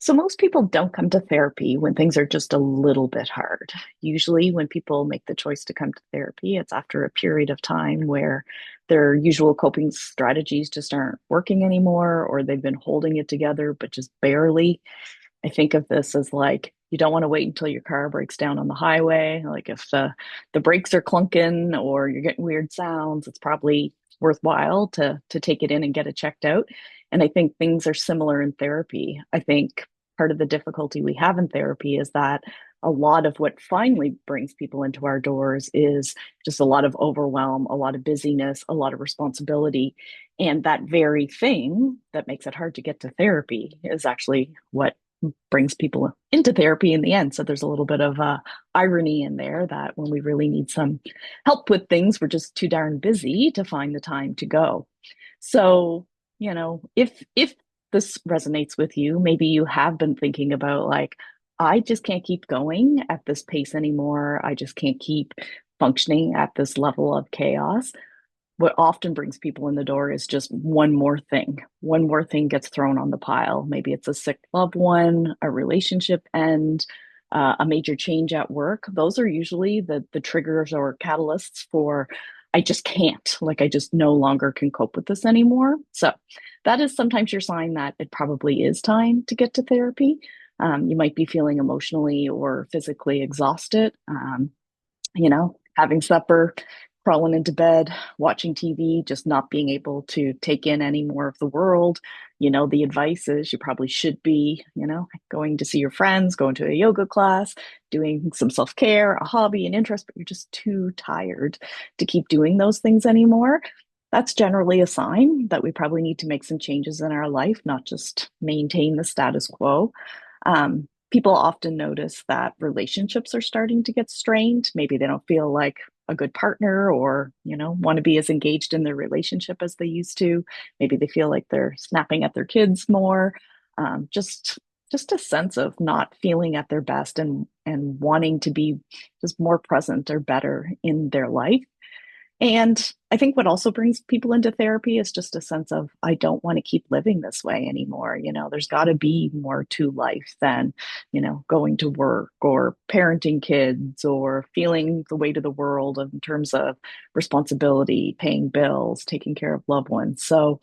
So most people don't come to therapy when things are just a little bit hard. Usually when people make the choice to come to therapy, it's after a period of time where their usual coping strategies just aren't working anymore, or they've been holding it together, but just barely. I think of this as like you don't want to wait until your car breaks down on the highway. Like if the brakes are clunking or you're getting weird sounds, it's probably worthwhile to take it in and get it checked out. And I think things are similar in therapy. I think part of the difficulty we have in therapy is that a lot of what finally brings people into our doors is just a lot of overwhelm, a lot of busyness, a lot of responsibility. And that very thing that makes it hard to get to therapy is actually what brings people into therapy in the end. So there's a little bit of irony in there that when we really need some help with things, we're just too darn busy to find the time to go. So, if this resonates with you, maybe you have been thinking about like, I just can't keep going at this pace anymore. I just can't keep functioning at this level of chaos. What often brings people in the door is just one more thing. One more thing gets thrown on the pile. Maybe it's a sick loved one, a relationship end, a major change at work. Those are usually the triggers or catalysts for I just can't, like I just no longer can cope with this anymore. So that is sometimes your sign that it probably is time to get to therapy. You might be feeling emotionally or physically exhausted. Having supper, crawling into bed, watching TV, just not being able to take in any more of the world. The advice is you probably should be, going to see your friends, going to a yoga class, doing some self care, a hobby, an interest, but you're just too tired to keep doing those things anymore. That's generally a sign that we probably need to make some changes in our life, not just maintain the status quo. People often notice that relationships are starting to get strained. Maybe they don't feel like a good partner or, want to be as engaged in their relationship as they used to. Maybe they feel like they're snapping at their kids more. Just a sense of not feeling at their best and wanting to be just more present or better in their life. And I think what also brings people into therapy is just a sense of, I don't want to keep living this way anymore. There's got to be more to life than, going to work or parenting kids or feeling the weight of the world in terms of responsibility, paying bills, taking care of loved ones. So,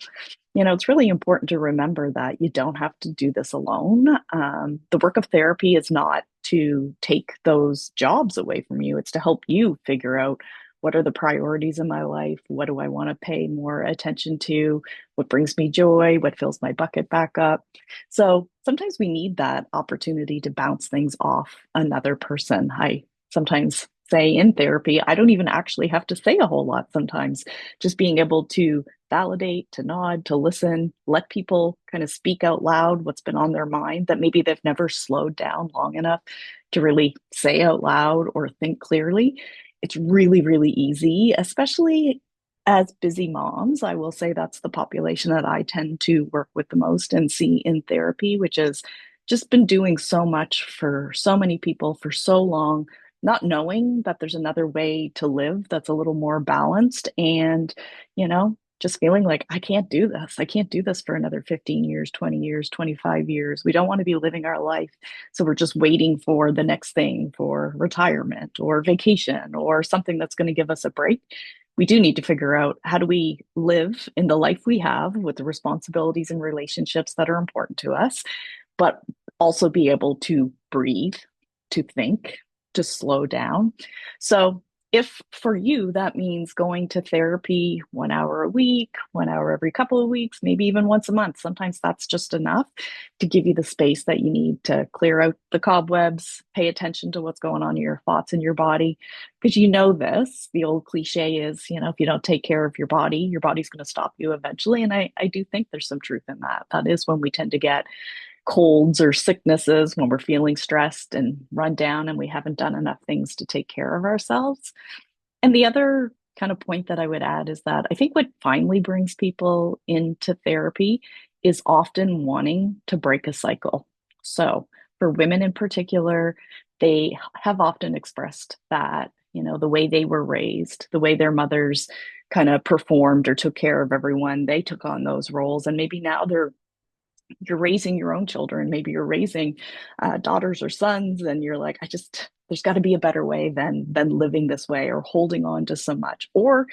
it's really important to remember that you don't have to do this alone. The work of therapy is not to take those jobs away from you, it's to help you figure out what are the priorities in my life? What do I want to pay more attention to? What brings me joy? What fills my bucket back up? So sometimes we need that opportunity to bounce things off another person. I sometimes say in therapy, I don't even actually have to say a whole lot sometimes. Just being able to validate, to nod, to listen, let people kind of speak out loud what's been on their mind that maybe they've never slowed down long enough to really say out loud or think clearly. It's really, really easy, especially as busy moms. I will say that's the population that I tend to work with the most and see in therapy, which has just been doing so much for so many people for so long, not knowing that there's another way to live that's a little more balanced and, just feeling like I can't do this. I can't do this for another 15 years, 20 years, 25 years. We don't want to be living our life. So we're just waiting for the next thing, for retirement or vacation or something that's going to give us a break. We do need to figure out how do we live in the life we have with the responsibilities and relationships that are important to us, but also be able to breathe, to think, to slow down. So if for you that means going to therapy 1 hour a week, 1 hour every couple of weeks, maybe even once a month, sometimes that's just enough to give you the space that you need to clear out the cobwebs, pay attention to what's going on in your thoughts in your body. Because this, the old cliche is, if you don't take care of your body's going to stop you eventually. And I do think there's some truth in that. That is when we tend to get colds or sicknesses, when we're feeling stressed and run down and we haven't done enough things to take care of ourselves. And the other kind of point that I would add is that I think what finally brings people into therapy is often wanting to break a cycle. So for women in particular, they have often expressed that, the way they were raised, the way their mothers kind of performed or took care of everyone, they took on those roles. And maybe now they're you're raising your own children, maybe you're raising daughters or sons, and you're like, I just, there's got to be a better way than living this way or holding on to so much. Or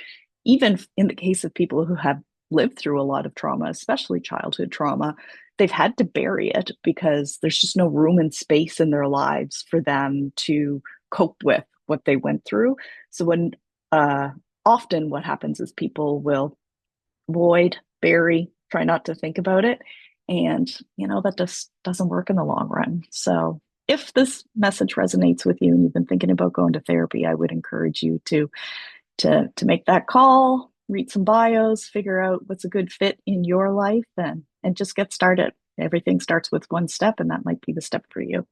even in the case of people who have lived through a lot of trauma, especially childhood trauma, they've had to bury it because there's just no room and space in their lives for them to cope with what they went through. So when uh, often what happens is people will avoid, bury, try not to think about it. And, that just doesn't work in the long run. So if this message resonates with you and you've been thinking about going to therapy, I would encourage you to make that call, read some bios, figure out what's a good fit in your life and just get started. Everything starts with one step, and that might be the step for you.